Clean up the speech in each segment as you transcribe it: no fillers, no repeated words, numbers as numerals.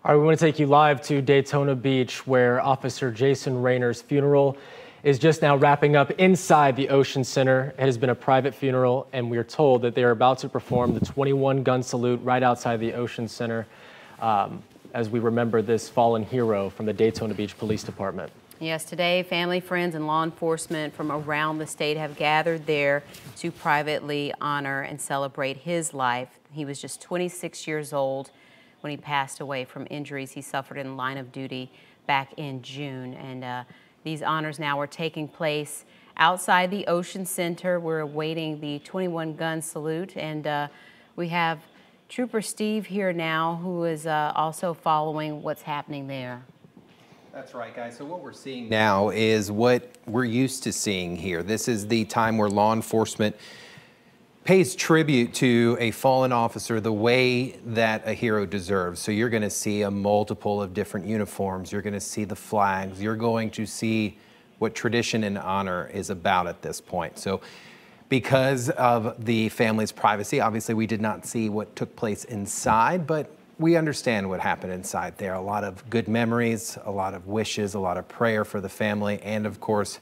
All right, we want to take you live to Daytona Beach, where Officer Jason Rayner's funeral is just now wrapping up inside the Ocean Center. It has been a private funeral, and we're told that they are about to perform the 21-gun salute right outside the Ocean Center as we remember this fallen hero from the Daytona Beach Police Department. Yes, today family, friends, and law enforcement from around the state have gathered there to privately honor and celebrate his life. He was just 26 years old when he passed away from injuries he suffered in the line of duty back in June. And these honors now are taking place outside the Ocean Center. We're awaiting the 21-gun salute, and we have Trooper Steve here now, who is also following what's happening there. That's right, guys. So what we're seeing now is what we're used to seeing here. This is the time where law enforcement pays tribute to a fallen officer the way that a hero deserves. So you're going to see a multiple of different uniforms. You're going to see the flags. You're going to see what tradition and honor is about at this point. So because of the family's privacy, obviously we did not see what took place inside, but we understand what happened inside there. A lot of good memories, a lot of wishes, a lot of prayer for the family, and of course,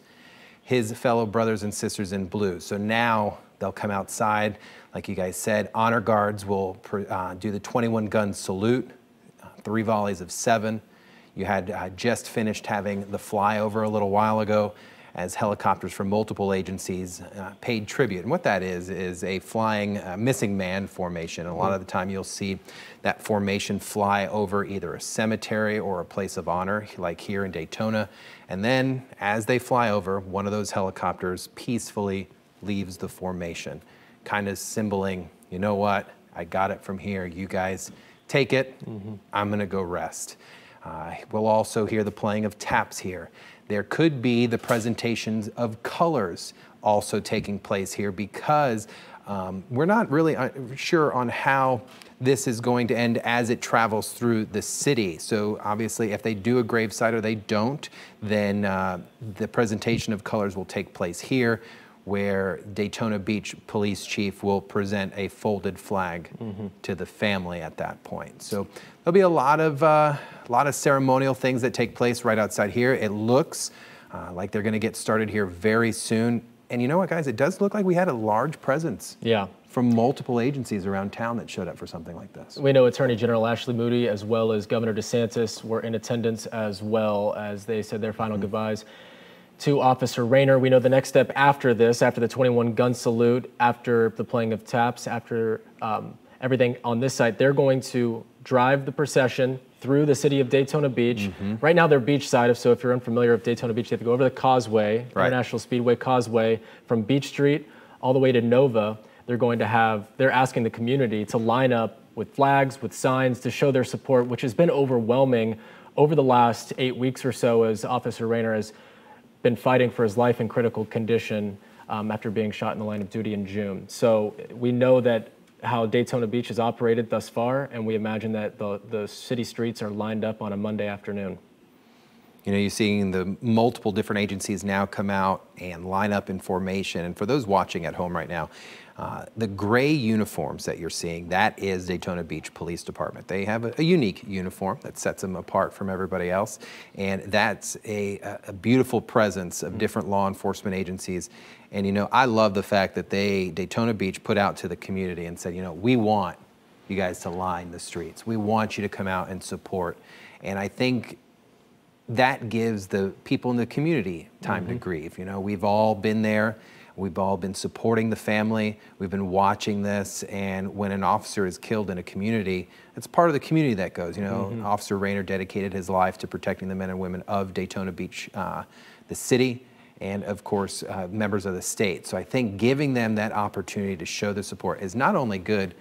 his fellow brothers and sisters in blue. So now they'll come outside, like you guys said. Honor guards will do the 21-gun salute, 3 volleys of 7. You had just finished having the flyover a little while ago as helicopters from multiple agencies paid tribute. And what that is a flying missing man formation. A lot of the time you'll see that formation fly over either a cemetery or a place of honor, like here in Daytona. And then as they fly over, one of those helicopters peacefully leaves the formation, kind of symboling, you know what, I got it from here. You guys take it. I'm gonna go rest. We'll also hear the playing of taps here. There could be the presentations of colors also taking place here because we're not really sure on how this is going to end as it travels through the city. So obviously if they do a graveside or they don't, then the presentation of colors will take place here, where Daytona Beach Police Chief will present a folded flag to the family at that point. So there'll be a lot of ceremonial things that take place right outside here. It looks like they're going to get started here very soon. And you know what, guys? It does look like we had a large presence from multiple agencies around town that showed up for something like this. We know Attorney General Ashley Moody as well as Governor DeSantis were in attendance as well as they said their final goodbyes to Officer Rayner. We know the next step after this, after the 21-gun salute, after the playing of taps, after everything on this site, they're going to drive the procession through the city of Daytona Beach. Right now they're beachside, so if you're unfamiliar with Daytona Beach, you have to go over the causeway, International Speedway Causeway, from Beach Street all the way to Nova. They're asking the community to line up with flags, with signs to show their support, which has been overwhelming over the last 8 weeks or so as Officer Rayner has been fighting for his life in critical condition after being shot in the line of duty in June. So we know that how Daytona Beach has operated thus far, and we imagine that the city streets are lined up on a Monday afternoon. You know, you're seeing the multiple different agencies now come out and line up in formation. And for those watching at home right now, the gray uniforms that you're seeing, that is Daytona Beach Police Department. They have a unique uniform that sets them apart from everybody else. And that's a beautiful presence of different law enforcement agencies. And, you know, I love the fact that Daytona Beach put out to the community and said, you know, we want you guys to line the streets. We want you to come out and support. And I think that gives the people in the community time to grieve. You know, we've all been there. We've all been supporting the family. We've been watching this. And when an officer is killed in a community, it's part of the community that goes. You know, Officer Rayner dedicated his life to protecting the men and women of Daytona Beach, the city, and of course, members of the state. So I think giving them that opportunity to show the support is not only good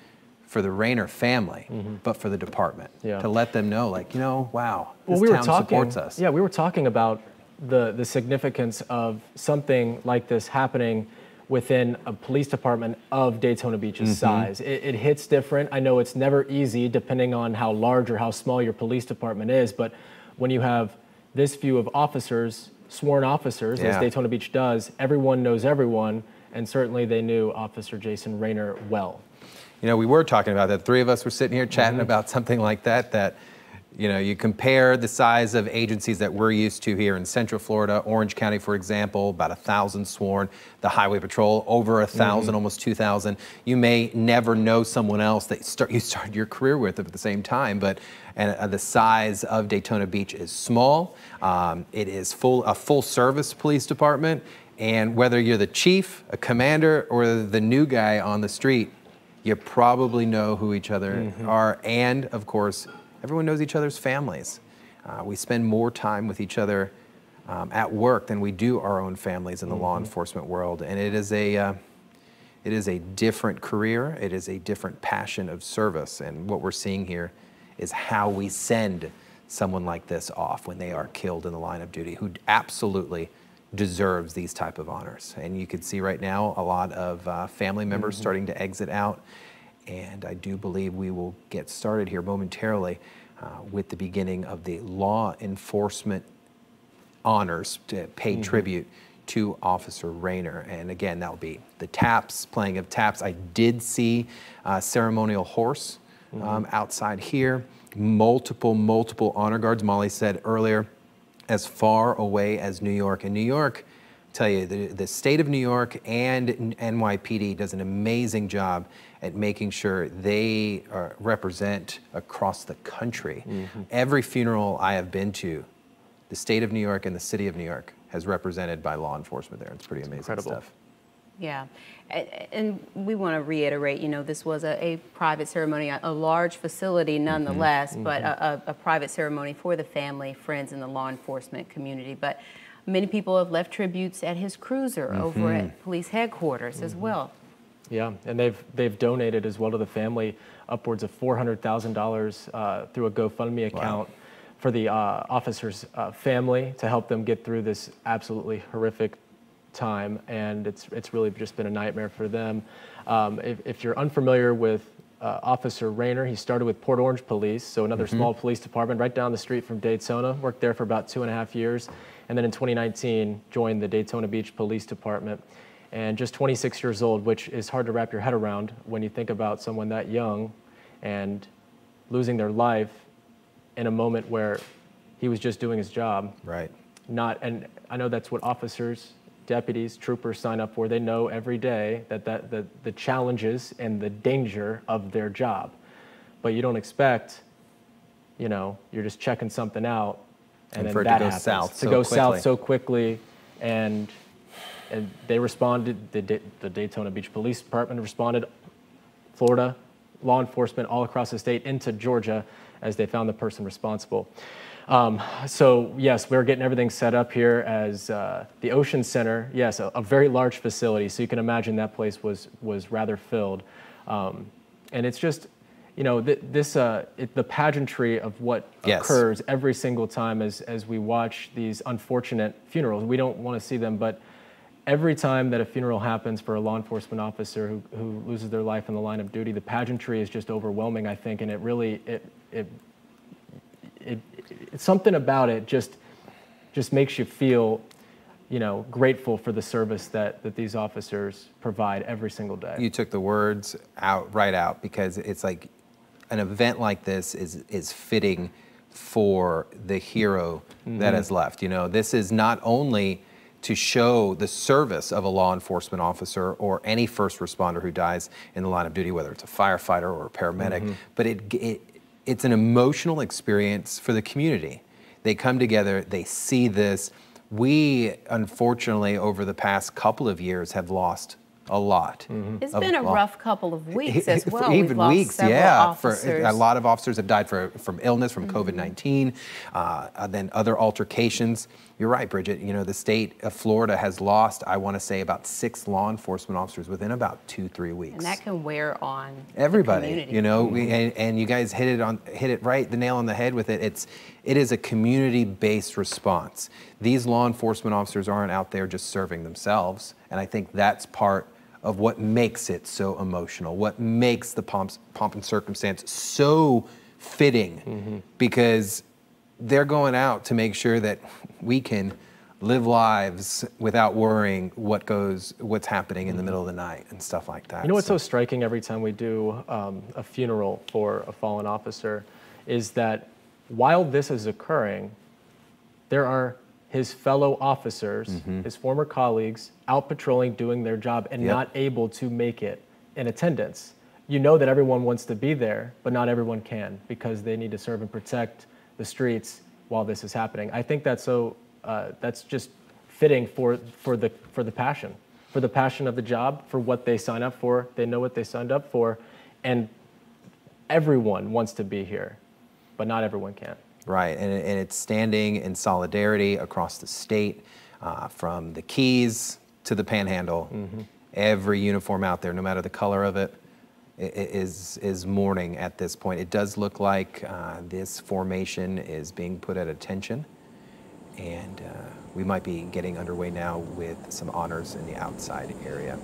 for the Rayner family, but for the department, to let them know, like, you know, wow, this town supports us. Yeah, we were talking about the significance of something like this happening within a police department of Daytona Beach's size. It hits different. I know it's never easy depending on how large or how small your police department is, but when you have this few of officers, sworn officers, as Daytona Beach does, everyone knows everyone, and certainly they knew Officer Jason Rayner well. You know, we were talking about that. 3 of us were sitting here chatting about something like that, You know, you compare the size of agencies that we're used to here in Central Florida, Orange County, for example, about 1,000 sworn, the Highway Patrol, over 1,000, almost 2,000. You may never know someone else that you started your career with at the same time, but the size of Daytona Beach is small. It is a full service police department, and whether you're the chief, a commander, or the new guy on the street, you probably know who each other are, and of course, everyone knows each other's families. We spend more time with each other at work than we do our own families in the law enforcement world, and it is a different career. It is a different passion of service, and what we're seeing here is how we send someone like this off when they are killed in the line of duty, who absolutely deserves these type of honors. And you can see right now a lot of family members starting to exit out. And I do believe we will get started here momentarily with the beginning of the law enforcement honors to pay tribute to Officer Rainer. And again, that'll be the taps, playing of taps. I did see a ceremonial horse outside here, multiple honor guards. Molly said earlier, as far away as New York. And New York, I tell you, the state of New York and NYPD does an amazing job at making sure they represent across the country. Every funeral I have been to, the state of New York and the city of New York has represented by law enforcement there. It's pretty amazing stuff. Yeah, and we want to reiterate, you know, this was a private ceremony, a large facility nonetheless, but a private ceremony for the family, friends, and the law enforcement community. But many people have left tributes at his cruiser over at police headquarters as well. Yeah, and they've donated as well to the family upwards of $400,000 through a GoFundMe account for the officer's family to help them get through this absolutely horrific time, and it's really just been a nightmare for them. If you're unfamiliar with Officer Rainer, he started with Port Orange Police, so another small police department right down the street from Daytona, worked there for about 2.5 years, and then in 2019 joined the Daytona Beach Police Department. And just 26 years old, which is hard to wrap your head around when you think about someone that young and losing their life in a moment where he was just doing his job. Right. And I know that's what officers, deputies, troopers sign up for. They know every day that the challenges and the danger of their job. But you don't expect, you know, you're just checking something out and then for it that to go happens. south to go south so quickly, and they responded. The Daytona Beach Police Department responded, Florida law enforcement all across the state into Georgia as they found the person responsible. So yes, we're getting everything set up here as the Ocean Center. Yes, a very large facility, so you can imagine that place was rather filled. And it's just, you know, the pageantry of what occurs every single time as we watch these unfortunate funerals. We don't want to see them, but every time that a funeral happens for a law enforcement officer who loses their life in the line of duty, the pageantry is just overwhelming, I think, and it really, it's something about it just makes you feel, you know, grateful for the service that these officers provide every single day. You took the words right out, because it's like an event like this is fitting for the hero that has left. You know, this is not only to show the service of a law enforcement officer or any first responder who dies in the line of duty, whether it's a firefighter or a paramedic, but it's an emotional experience for the community. They come together, they see this. We, unfortunately, over the past couple of years have lost a lot. It's been a rough couple of weeks as well. Even We've lost weeks, several officers. A lot of officers have died from illness, from COVID-19, then other altercations. You're right, Bridget. You know, the state of Florida has lost, I want to say, about 6 law enforcement officers within about 2-3 weeks. And that can wear on everybody. the community. You know, and you guys hit it right, the nail on the head with it. It is a community-based response. These law enforcement officers aren't out there just serving themselves, and I think that's part of what makes it so emotional, what makes the pomp and circumstance so fitting, because they're going out to make sure that we can live lives without worrying what's happening in the middle of the night and stuff like that. You know what's so striking every time we do a funeral for a fallen officer is that while this is occurring, there are his fellow officers, his former colleagues, out patrolling, doing their job, and not able to make it in attendance. You know that everyone wants to be there, but not everyone can because they need to serve and protect the streets while this is happening. I think that's that's just fitting for the passion of the job, for what they sign up for. They know what they signed up for, and everyone wants to be here, but not everyone can. Right, and it's standing in solidarity across the state, from the Keys to the Panhandle. Every uniform out there, no matter the color of it, is mourning at this point. It does look like this formation is being put at attention, and we might be getting underway now with some honors in the outside area.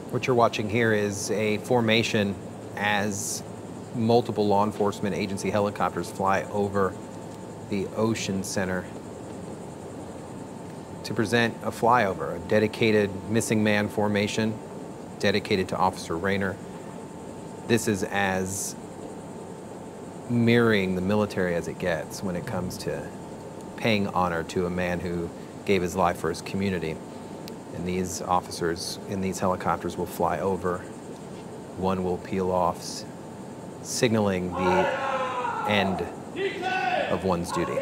What you're watching here is a formation as multiple law enforcement agency helicopters fly over the Ocean Center to present a flyover, a dedicated missing man formation dedicated to Officer Rainer. This is as mirroring the military as it gets when it comes to paying honor to a man who gave his life for his community. And these officers in these helicopters will fly over. One will peel off, signaling the end of one's duty.